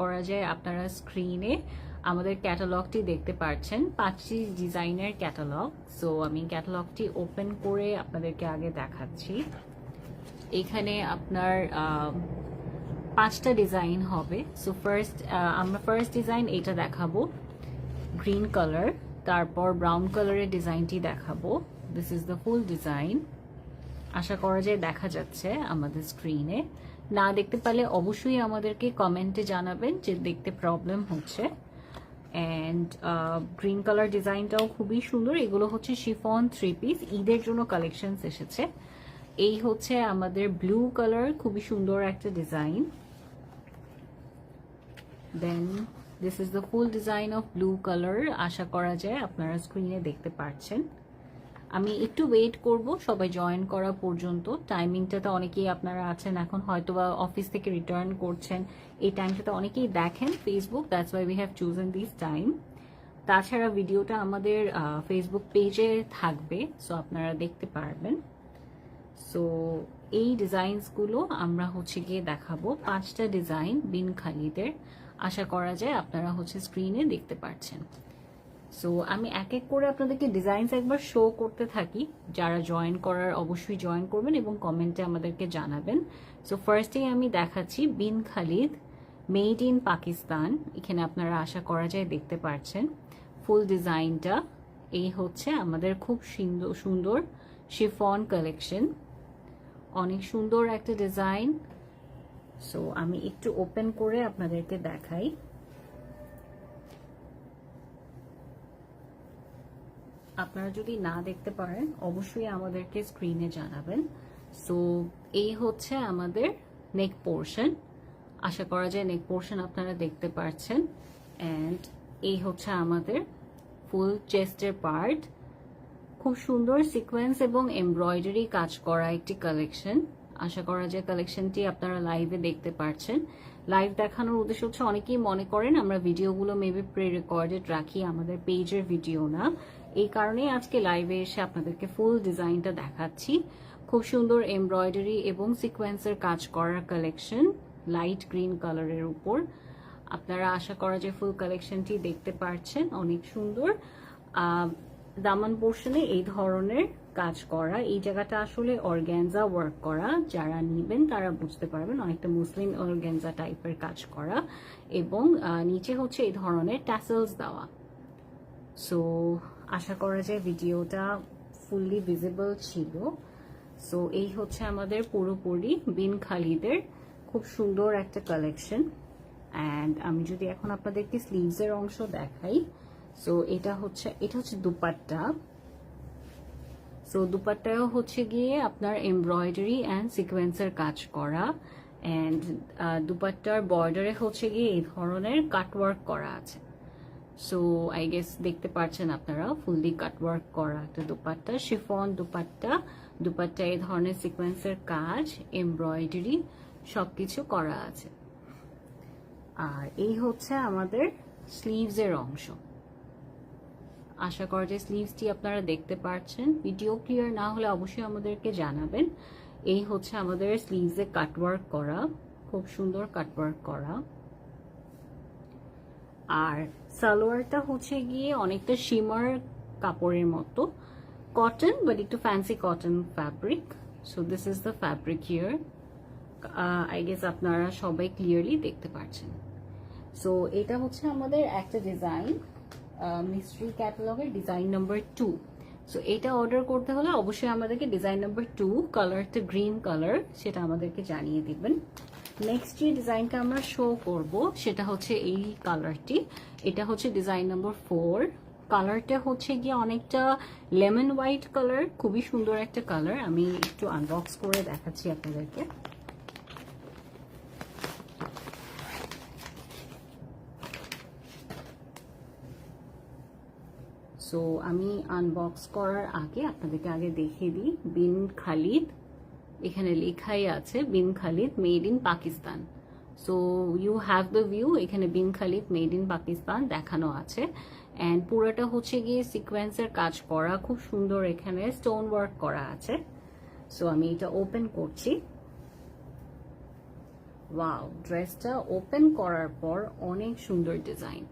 করা যায় আপনারা স্ক্রিনে আমাদের ক্যাটালগটি দেখতে পাচ্ছেন 5টি ডিজাইনের ক্যাটালগ। সো আমি ক্যাটালগটি ওপেন করে আপনাদেরকে আগে দেখাচ্ছি। এখানে আপনার 5টা ডিজাইন হবে। সো আমরা ফার্স্ট ডিজাইন এটা দেখাবো গ্রিন কালার, তারপর ব্রাউন কালারের ডিজাইনটি দেখাবো। This is the full design. আশা করা যায় দেখা যাচ্ছে আমাদের স্ক্রিনে। না দেখতে পারলে অবশ্যই আমাদেরকে কমেন্টে জানাবেন যে দেখতে প্রবলেম হচ্ছে। অ্যান্ড গ্রিন কালার ডিজাইনটাও খুবই সুন্দর। এগুলো হচ্ছে শিফন 3 পিস, ঈদের জন্য কালেকশনস এসেছে। এই হচ্ছে আমাদের ব্লু কালার, খুবই সুন্দর একটা design. Then this is the full design of blue colour. আশা করা যায় আপনারা স্ক্রিনে দেখতে পাচ্ছেন। আমি একটু ওয়েট করব সবাই জয়েন করা পর্যন্ত। টাইমিংটাতে অনেকেই আপনারা আছেন এখন হয়তো বা অফিস থেকে রিটার্ন করছেন, এই টাইমটাতে অনেকেই দেখেন Facebook, that's why we have chosen this time. তাছাড়া ভিডিওটা আমাদের ফেসবুক পেজে থাকবে, সো আপনারা দেখতে পারবেন। সো এই ডিজাইনসগুলো আমরা হচ্ছে গিয়ে দেখাবো 5টা ডিজাইন বিন খালিদের। আশা করা যায় আপনারা হচ্ছে স্ক্রিনে দেখতে পাচ্ছেন। সো আমি এক এক করে আপনাদেরকে ডিজাইনস একবার শো করতে থাকি। যারা জয়েন করার অবশ্যই জয়েন করবেন এবং কমেন্টে আমাদেরকে জানাবেন। সো ফার্স্টেই আমি দেখাচ্ছি বিন খালিদ মেড ইন পাকিস্তান। এখানে আপনারা আশা করা যায় দেখতে পাচ্ছেন ফুল ডিজাইনটা। এই হচ্ছে আমাদের খুব সুন্দর শিফন কালেকশন, অনেক সুন্দর একটা ডিজাইন। সো আমি একটু ওপেন করে আপনাদেরকে দেখাই। আপনারা যদি না দেখতে পারেন অবশ্যই আমাদেরকে স্ক্রিনে জানাবেন। সো এই হচ্ছে আমাদের নেক পোর্শন। আশা করা যায় নেক পোর্শন আপনারা দেখতে পাচ্ছেন। অ্যান্ড এই হচ্ছে আমাদের ফুল চেস্টের পার্ট। খুব সুন্দর সিকোয়েন্স এবং এমব্রয়ডারি কাজ করা একটি কালেকশন। আশা করা যায় কালেকশনটি আপনারা লাইভে দেখতে পাচ্ছেন। লাইভ দেখানোর উদ্দেশ্য হচ্ছে অনেকেই মনে করেন আমরা ভিডিওগুলো মেবি প্রি রেকর্ডেড রাখি, আমাদের পেজের ভিডিও না। এই কারণেই আজকে লাইভে এসে আপনাদেরকে ফুল ডিজাইনটা দেখাচ্ছি। খুব সুন্দর এমব্রয়ডারি এবং সিকোয়েন্সের কাজ করার কালেকশন লাইট গ্রিন কালারের উপর। আপনারা আশা করা যায় ফুল কালেকশনটি দেখতে পাচ্ছেন, অনেক সুন্দর। দামান পোর্শনে এই ধরনের কাজ করা, এই জায়গাটা আসলে অর্গ্যানজা ওয়ার্ক করা। যারা নিবেন তারা বুঝতে পারবেন, অনেকটা মুসলিম অর্গ্যানজা টাইপের কাজ করা এবং নিচে হচ্ছে এই ধরনের ট্যাসেলস দেওয়া। সো আশা করা যায় ভিডিওটা ফুললি ভিজিবল ছিল। সো এই হচ্ছে আমাদের পুরোপুরি বিন খালিদের খুব সুন্দর একটা কালেকশন। অ্যান্ড আমি যদি এখন আপনাদেরকে স্লিভসের অংশ দেখাই। সো এটা হচ্ছে দুপাট্টা। সো দুপাট্টাও হচ্ছে গিয়ে আপনার এমব্রয়ডারি অ্যান্ড সিকোয়েন্সের কাজ করা। অ্যান্ড দুপাট্টার বর্ডারে হচ্ছে গিয়ে এই ধরনের কাটওয়ার্ক করা আছে। সো আই গেস দেখতে পাচ্ছেন আপনারা ফুললি কাটওয়ার্ক করা একটা দুপাট্টা, শিফন দুপাট্টা। দুপাট্টা এই ধরনের সিকোয়েন্সের কাজ, এমব্রয়ডারি সবকিছু করা আছে। আর এই হচ্ছে আমাদের স্লিভসের অংশ। আশা করা যায় স্লিভসটি আপনারা দেখতে পাচ্ছেন। ভিডিও ক্লিয়ার না হলে অবশ্যই আমাদেরকে জানাবেন। এই হচ্ছে আমাদের স্লিভসে কাটওয়ার্ক করা, খুব সুন্দর কাটওয়ার্ক করা। আর সালোয়ারটা হচ্ছে গিয়ে অনেকটা শিমার কাপড়ের মতো, কটন বাট একটু fancy cotton fabric. So this is the fabric here. I guess আপনারা সবাই ক্লিয়ারলি দেখতে পাচ্ছেন। সো এটা হচ্ছে আমাদের একটা ডিজাইন মিস্ট্রি ক্যাটালগের ডিজাইন নাম্বার 2। সো এটা অর্ডার করতে হলে অবশ্যই আমাদেরকে ডিজাইন নাম্বার 2 কালারটা গ্রিন কালার সেটা আমাদেরকে জানিয়ে দিবেন। নেক্সট যে ডিজাইনটা আমরা শো করব সেটা হচ্ছে এই কালারটি। এটা হচ্ছে ডিজাইন নাম্বার 4। কালারটা হচ্ছে গিয়ে অনেকটা লেমন হোয়াইট কালার, খুবই সুন্দর একটা কালার। আমি একটু আনবক্স করে দেখাচ্ছি আপনাদেরকে। সো আমি আনবক্স করার আগে আপনাদেরকে আগে দেখিয়ে দিই বিন খালিদ। এখানে লেখাই আছে Bin Khalid made in Pakistan. So you have the view, এখানে বিন খালিদ মেড ইন পাকিস্তান দেখানো আছে। অ্যান্ড পুরোটা হচ্ছে গিয়ে সিকোয়েন্সের কাজ করা, খুব সুন্দর এখানে স্টোন ওয়ার্ক করা আছে। সো আমি এটা ওপেন করছি। ওয়াও, ড্রেসটা ওপেন করার পর অনেক সুন্দর ডিজাইন।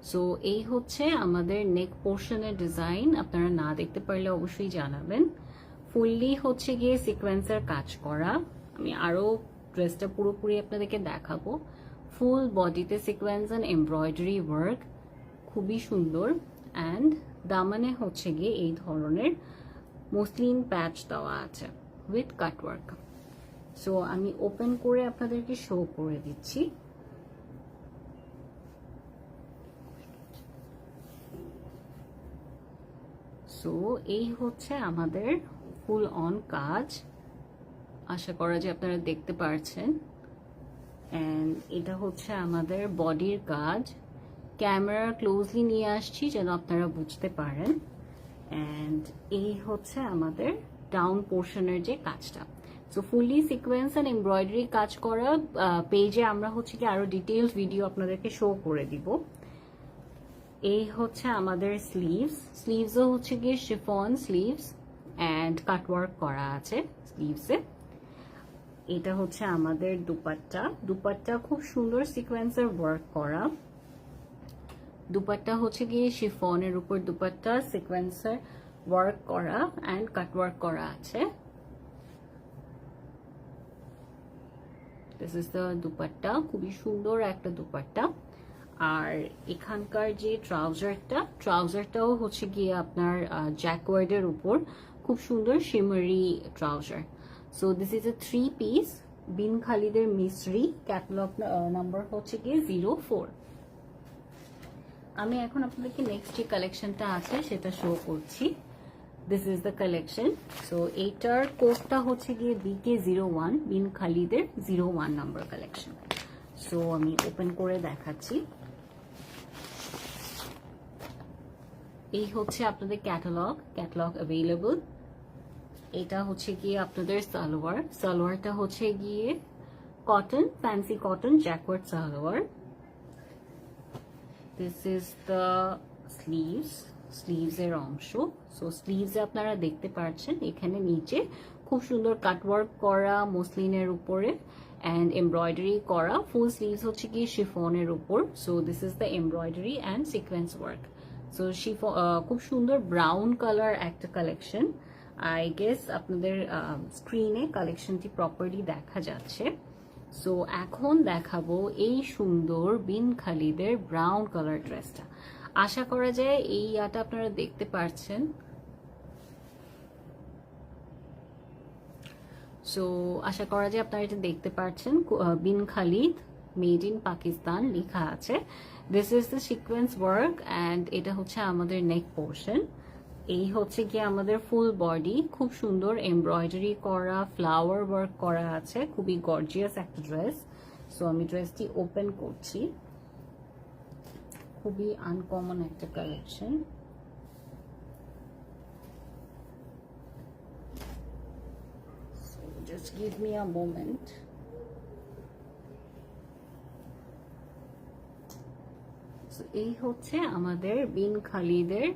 সো এই হচ্ছে আমাদের নেক পোর্শনের ডিজাইন। আপনারা না দেখতে পারলে অবশ্যই জানাবেন। ফুললি হচ্ছে গিয়ে সিকোয়েন্সের কাজ করা। আমি আরো ড্রেসটা পুরোপুরি আপনাদেরকে দেখাবো। ফুল বডিতে সিকোয়েন্স এন্ড এমব্রয়ডারি ওয়ার্ক, খুবই সুন্দর। অ্যান্ড দামানে হচ্ছে গিয়ে এই ধরনের মসলিন প্যাচ দেওয়া আছে উইথ কাটওয়ার্ক। সো আমি ওপেন করে আপনাদেরকে শো করে দিচ্ছি। সো এই হচ্ছে আমাদের ফুল অন কাজ। আশা করা যে আপনারা দেখতে পারছেন। অ্যান্ড এটা হচ্ছে আমাদের বডির কাজ। ক্যামেরা ক্লোজলি নিয়ে আসছি যেন আপনারা বুঝতে পারেন। অ্যান্ড এই হচ্ছে আমাদের ডাউন পোর্শনের যে কাজটা। So fully sequence and embroidery কাজ করা। পেজে আমরা হচ্ছে কি আরো ডিটেইলস ভিডিও আপনাদেরকে শো করে দিব। এই হচ্ছে আমাদের স্লিভস। স্লিভসও হচ্ছে গিয়ে শিফন স্লিভস অ্যান্ড কাটওয়ার্ক করা আছে স্লিভসে। এটা হচ্ছে আমাদের দুপাট্টা। দুপাট্টা খুব সুন্দর সিকোয়েন্সের ওয়ার্ক করা। দুপাট্টা হচ্ছে গিয়ে শিফনের উপর দুপাট্টা সিকোয়েন্সের ওয়ার্ক করা অ্যান্ড কাটওয়ার্ক করা আছে। দিস ইজ দ্য দুপাট্টা, খুবই সুন্দর একটা দুপাট্টা। আর এখানকার যে ট্রাউজারটাও হচ্ছে গিয়ে আপনার জ্যাকওয়ার্ডের উপর খুব সুন্দর shimmery trouser. So this is a 3 piece Bin খালিদের মিস্ত্রি। ক্যাটালগ নাম্বার হচ্ছে গিয়ে 04। আমি এখন আপনাদেরকে নেক্সট যে কালেকশনটা আছে সেটা শো করছি। This is the collection. So এইটার কোডটা হচ্ছে গিয়ে BK01, বিন খালিদের 01 নাম্বার কালেকশন। সো আমি ওপেন করে দেখাচ্ছি। এই হচ্ছে আপনাদের ক্যাটালগ অ্যাভেলেবল। এটা হচ্ছে গিয়ে আপনাদের সালোয়ারটা হচ্ছে গিয়ে cotton, fancy cotton jacquard salwar. This is the sleeves এর অংশ। সো স্লিভস আপনারা দেখতে পাচ্ছেন এখানে নিচে খুব সুন্দর কাটওয়ার্ক করা মসলিনের উপরে অ্যান্ড এমব্রয়ডারি করা। ফুল স্লিভস হচ্ছে কি শিফনের উপর। So this is the embroidery and sequence work. So খুব সুন্দর ব্রাউন কালার একটা কালেকশন। আই গেস আপনাদের স্ক্রিনে কালেকশনটি প্রপারলি দেখা যাচ্ছে। সো এখন দেখাবো এই সুন্দর বিন খালিদের ব্রাউন কালার ড্রেসটা। আশা করা যায় এই ইয়াটা আপনারা দেখতে পাচ্ছেন। সো আশা করা যায় আপনারা এটা দেখতে পাচ্ছেন। বিন খালিদ মেড ইন পাকিস্তান লেখা আছে। This is the sequence work and এটা হচ্ছে আমাদের নেক পোর্শন। এই হচ্ছে কি আমাদের ফুল বডি, খুব সুন্দর এমব্রয়ডারি করা ফ্লাওয়ার ওয়ার্ক করা আছে। খুবই গর্জিয়াস একটা ড্রেস। সো আমি ড্রেসটি ওপেন করছি। খুবই আনকমন একটা collection. So just give me a moment. So এই হচ্ছে আমাদের বিন খালিদের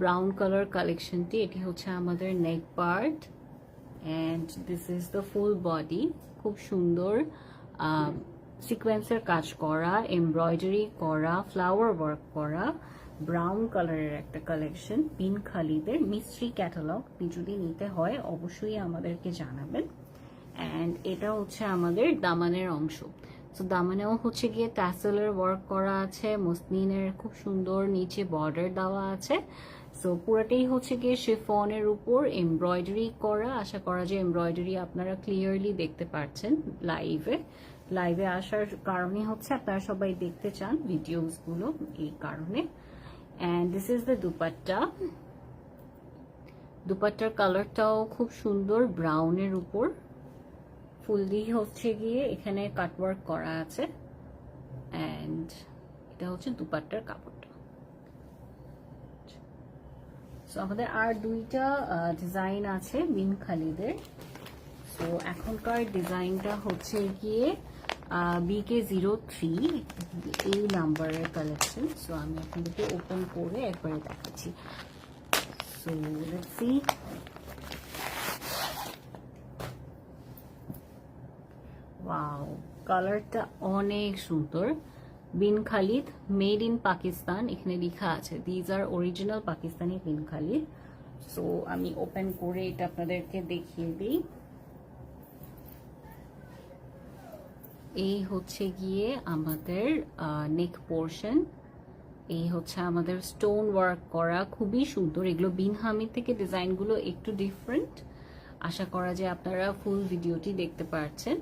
ব্রাউন কালার কালেকশনটি। এটি হচ্ছে আমাদের neck part and this is the full body. খুব সুন্দর সিকোয়েন্সের কাজ করা, এমব্রয়ডারি করা, ফ্লাওয়ার ওয়ার্ক করা, ব্রাউন কালারের একটা কালেকশন। বিন খালিদের মিস্ট্রি ক্যাটালগ যদি নিতে হয় অবশ্যই আমাদেরকে জানাবেন। অ্যান্ড এটা হচ্ছে আমাদের দামানের অংশ। সো দামানেও হচ্ছে গিয়ে ট্যাসেলের ওয়ার্ক করা আছে, মসলিনের খুব সুন্দর নিচে বর্ডার দেওয়া আছে। সো পুরোটাই হচ্ছে গিয়ে শিফনের উপর এমব্রয়ডারি করা। আশা করা যায় এমব্রয়ডারি আপনারা ক্লিয়ারলি দেখতে পাচ্ছেন লাইভে আসার কারণে হচ্ছে আপনারা সবাই দেখতে চান ভিডিওসগুলো, এই কারণে। And this is the dupatta. দুপাট্টার কালারটাও খুব সুন্দর ব্রাউনের উপর। ফুললি হচ্ছে গিয়ে এখানে কাটওয়ার্ক করা আছে অ্যান্ড এটা হচ্ছে দুপাট্টার কাপড়টা। সো আমাদের আর দুইটা ডিজাইন আছে বিন খালিদের। সো এখনকার ডিজাইনটা হচ্ছে গিয়ে BK03 এই নাম্বারের কালেকশন। সো আমি আপনাদেরকে ওপেন করে একবারে দেখাচ্ছি। So let's see. ওয়াও, কালারটা অনেক সুন্দর। বিন খালিদ মেড ইন পাকিস্তান এখানে লেখা আছে, these are original Pakistani Bin Khalid. So আমি ওপেন করে এটা আপনাদেরকে দেখিয়ে দিই। এই হচ্ছে গিয়ে আমাদের নেক পোর্শন, এই হচ্ছে আমাদের স্টোন ওয়ার্ক করা, খুবই সুন্দর। এগুলো বিন হামিদ থেকে ডিজাইনগুলো একটু ডিফারেন্ট, আশা করা যায় আপনারা ফুল ভিডিওটি দেখতে পাচ্ছেন।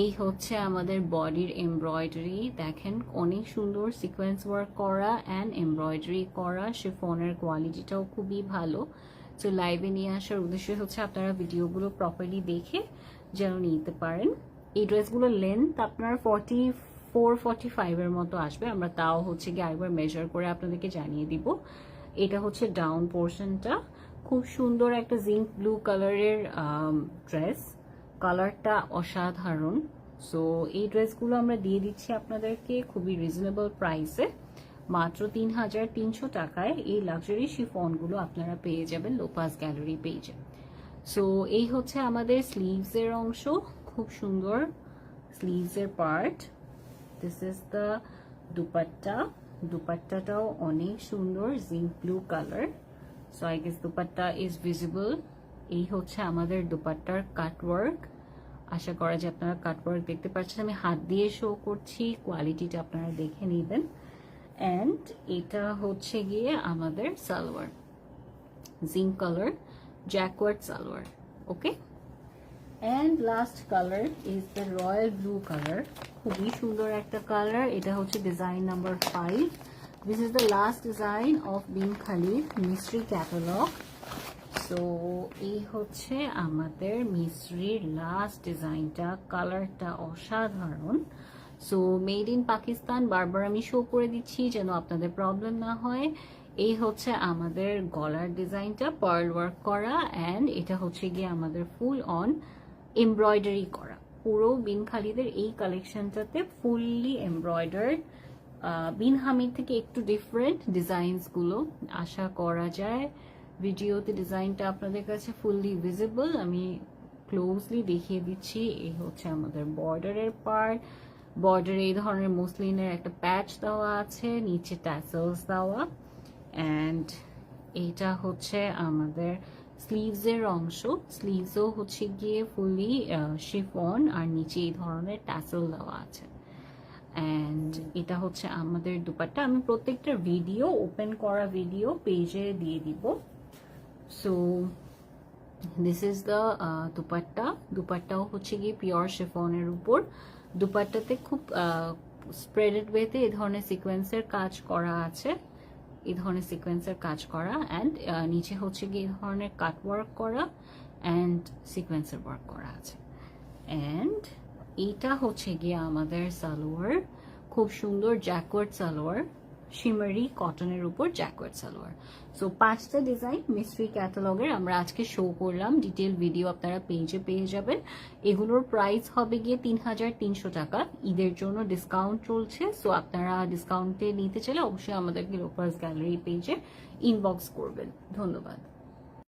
এই হচ্ছে আমাদের বডির এমব্রয়ডারি, দেখেন অনেক সুন্দর সিকোয়েন্স ওয়ার্ক করা অ্যান্ড এমব্রয়ডারি করা, শিফনের কোয়ালিটিটাও খুবই ভালো। সো লাইভে নিয়ে আসার উদ্দেশ্য হচ্ছে আপনারা ভিডিওগুলো প্রপারলি দেখে যেন নিতে পারেন। এই ড্রেসগুলোর লেন্থ আপনার 44-45 এর মতো আসবে, আমরা তাও হচ্ছে গিয়ে আরেকবার মেজার করে আপনাদেরকে জানিয়ে দিব। এটা হচ্ছে ডাউন পোর্শনটা, খুব সুন্দর একটা জিঙ্ক ব্লু কালারের ড্রেস, কালারটা অসাধারণ। সো এই ড্রেসগুলো আমরা দিয়ে দিচ্ছি আপনাদেরকে খুবই রিজনেবল প্রাইসে, মাত্র 3300 টাকায় এই লাক্সারি শিফনগুলো আপনারা পেয়ে যাবেন লোপাস গ্যালারি পেজে। সো এই হচ্ছে আমাদের স্লিভসের অংশ, খুব সুন্দর স্লিভসের part. This is the dupatta, দুপাট্টাটাও অনেক সুন্দর zinc blue colour. So I guess dupatta is visible. এই হচ্ছে আমাদের দুপাট্টার কাটওয়ার্ক, আশা করা যায় আপনারা কাটওয়ার্ক দেখতে পাচ্ছেন, আমি হাত দিয়ে শো করছি, কোয়ালিটিটা আপনারা দেখে নেবেন। অ্যান্ড এটা হচ্ছে গিয়ে আমাদের salwar, zinc colour jacquard salwar. Okay, and last colour is the royal blue colour, খুবই সুন্দর একটা কালার। এটা হচ্ছে design number 5। This is the last design of Bin Khalid mystery catalogue. So এই হচ্ছে আমাদের মিস্ট্রির লাস্ট ডিজাইনটা, কালারটা অসাধারণ। সো মেড ইন পাকিস্তান বারবার আমি শো করে দিচ্ছি যেন আপনাদের প্রবলেম না হয়। এই হচ্ছে আমাদের গলার ডিজাইনটা, পার্ল ওয়ার্ক করা, অ্যান্ড এটা হচ্ছে গিয়ে আমাদের ফুল অন এমব্রয়ডারি করা। পুরো বিন খালিদের এই কালেকশনটাতে ফুললি এমব্রয়ডার্ড, বিন হামিদ থেকে একটু ডিফারেন্ট ডিজাইনসগুলো, আশা করা যায় ভিডিওতে ডিজাইনটা আপনাদের কাছে ফুললি ভিজিবল। আমি ক্লোজলি দেখিয়ে দিচ্ছি। এই হচ্ছে আমাদের বর্ডারের পার্ট, বর্ডারে এই ধরনের মসলিনের একটা প্যাচ দেওয়া আছে, নিচে ট্যাসেলস দেওয়া, অ্যান্ড এইটা হচ্ছে আমাদের স্লিভসের অংশ, স্লিভসও হচ্ছে গিয়ে ফুললি শিফন আর নিচে এই ধরনের ট্যাসেল দেওয়া আছে। অ্যান্ড এটা হচ্ছে আমাদের দুপাট্টা, আমি প্রত্যেকটা ভিডিও ওপেন করা ভিডিও পেজে দিয়ে দিব। So this is the dupatta, দুপাট্টাও হচ্ছে গিয়ে পিওর শিফনের উপর। দুপাট্টাতে খুব স্প্রেডেড ওয়েতে এই ধরনের সিকোয়েন্সের কাজ করা আছে, এই ধরনের সিকোয়েন্সের কাজ করা, অ্যান্ড নিচে হচ্ছে গিয়ে এই ধরনের কাট ওয়ার্ক করা অ্যান্ড সিকোয়েন্সের ওয়ার্ক করা আছে। অ্যান্ড এইটা হচ্ছে গিয়ে আমাদের সালোয়ার, খুব সুন্দর জ্যাকওয়ার্ড সালোয়ার, শিমারি কটনের উপর জ্যাকওয়ার্ড সালোয়ার। সো 5টা ডিজাইন মিস্ট্রি ক্যাটালগের আমরা আজকে শো করলাম, ডিটেল ভিডিও আপনারা পেজে পেয়ে যাবেন। এগুলোর প্রাইস হবে গিয়ে 3300 টাকা, ঈদের জন্য ডিসকাউন্ট চলছে। সো আপনারা ডিসকাউন্টে নিতে চাইলে অবশ্যই আমাদেরকে লোপাস গ্যালারি পেজে ইনবক্স করবেন। ধন্যবাদ।